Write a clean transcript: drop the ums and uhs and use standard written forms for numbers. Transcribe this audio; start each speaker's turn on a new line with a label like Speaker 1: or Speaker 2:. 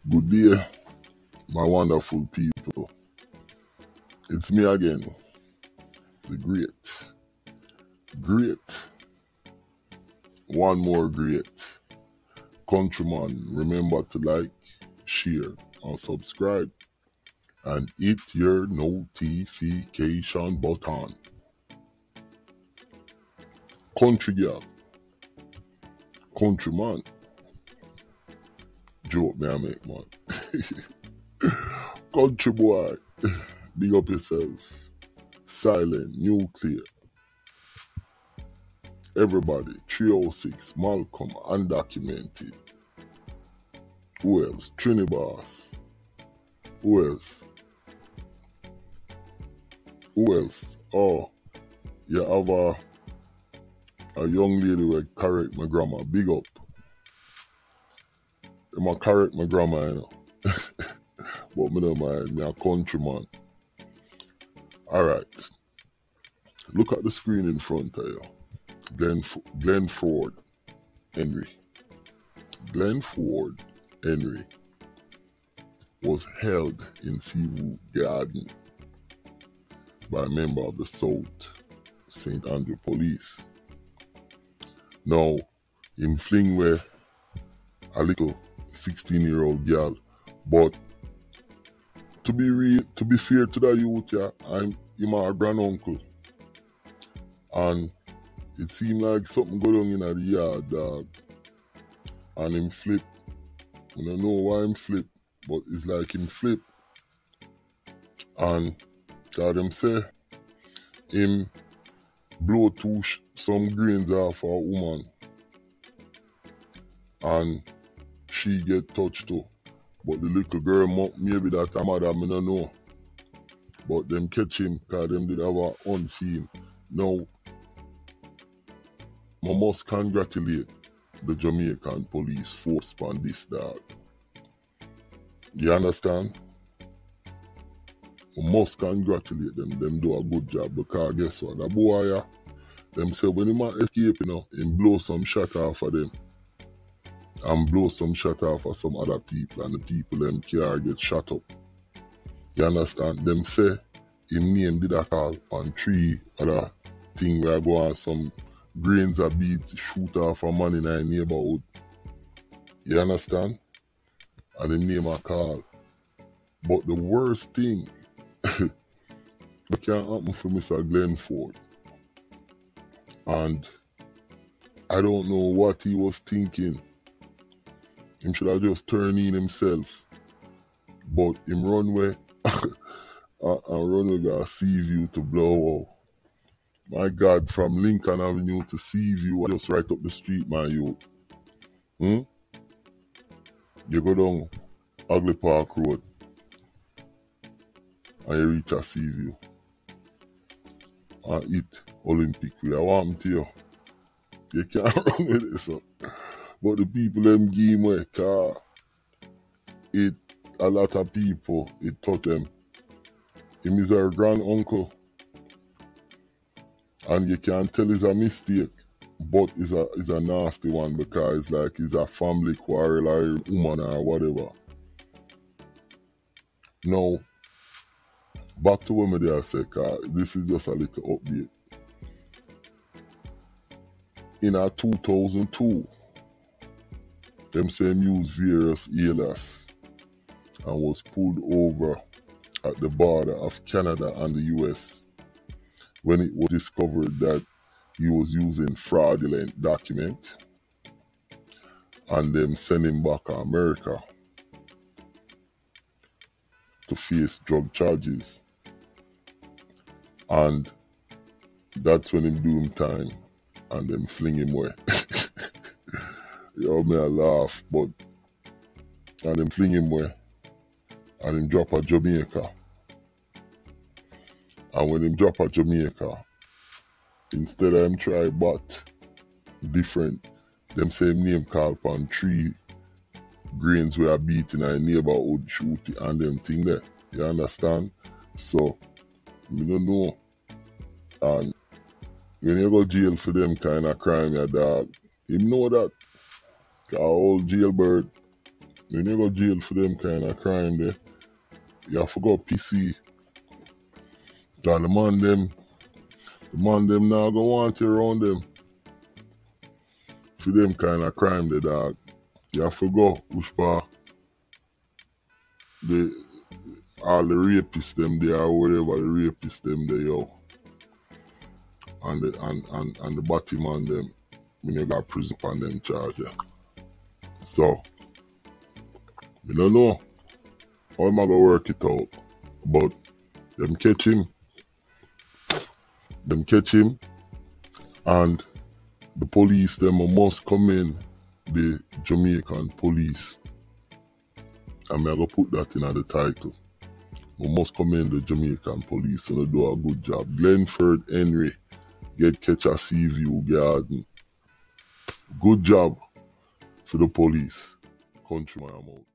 Speaker 1: Good day, my wonderful people. It's me again, the great, one more great countryman. Remember to like, share, and subscribe, and hit your notification button. Country girl, countryman. Joke me I make, man. Country boy, big up yourself. Silent, nuclear. Everybody, 306, Malcolm, undocumented. Who else? Trinibas. Who else? Oh, you have a young lady who correct my grandma. Big up. I correct my grandma, you know. But me don't mind, me a countryman. Alright. Look at the screen in front of you. Glenn Ford Henry. Glenn Ford Henry was held in Seawood Garden by a member of the South St. Andrew Police. Now, him fling with a little 16-year-old girl, but to be fair to the youth, yeah, I'm my granduncle, and it seemed like something go on in the yard, dog, and him flip. I don't know why him flip, but it's like him flip, and them say him blow some grains off a woman, and she get touched too. But the little girl, maybe that her mother, I don't know. But them catch him because them did have a unfeed. Now, I must congratulate the Jamaican police force on this, dog. You understand? I must congratulate them. Them do a good job because guess what? The boy, them say when he might escape, him blow some shot off of them. And blow some shot off of some other people, and the people them car get shot up. You understand? Them say him name did a call on 3 other thing where I go on some grains of beats shoot off a man in a neighborhood. You understand? And him name a call. But the worst thing that can happen for Mr. Glenn Ford, and I don't know what he was thinking. Him should have just turned in himself. But him run away and run away got Seaview to blow out. My God, from Lincoln Avenue to Seaview, just right up the street, my youth. You go down Ugly Park Road and you reach a Seaview and eat Olympic Way. I want me to you. You can't run with this up. But the people them give me, cause a lot of people, it taught them. Him is our grand uncle. And you can tell it's a mistake, but it's a nasty one because it's like it's a family quarrel or a woman or whatever. Now, back to what I said, cause this is just a little update. In 2002, them same used various alias and was pulled over at the border of Canada and the US when it was discovered that he was using fraudulent document, and them send him back to America to face drug charges. And that's when him do him time and them fling him away. Yo, me I laugh, but and them fling him away and him drop at Jamaica. And when him drop at Jamaica, instead of him try but different, them same name call upon 3 grains we are beating in a neighborhood shooting and them thing there. You understand? So, me don't know. And when you go jail for them kind of crime, your dog, him know that. Cause old jailbird, When you go jail for them kind of crime there, you have to go PC. Cause the man them now go want you around them. For them kind of crime there, dog. You have to go push for all the rapists them there or whatever the rapists them there, yo. And the body man them when you got prison on them charge, yeah. So I don't know how am I gonna work it out. But them catch him and the police them must come in, the Jamaican police. And I go put that in the title. We must commend the Jamaican police and they do a good job. Glenford Henry get catch a Seaview Garden. Good job for the police. Countryman, I'm out.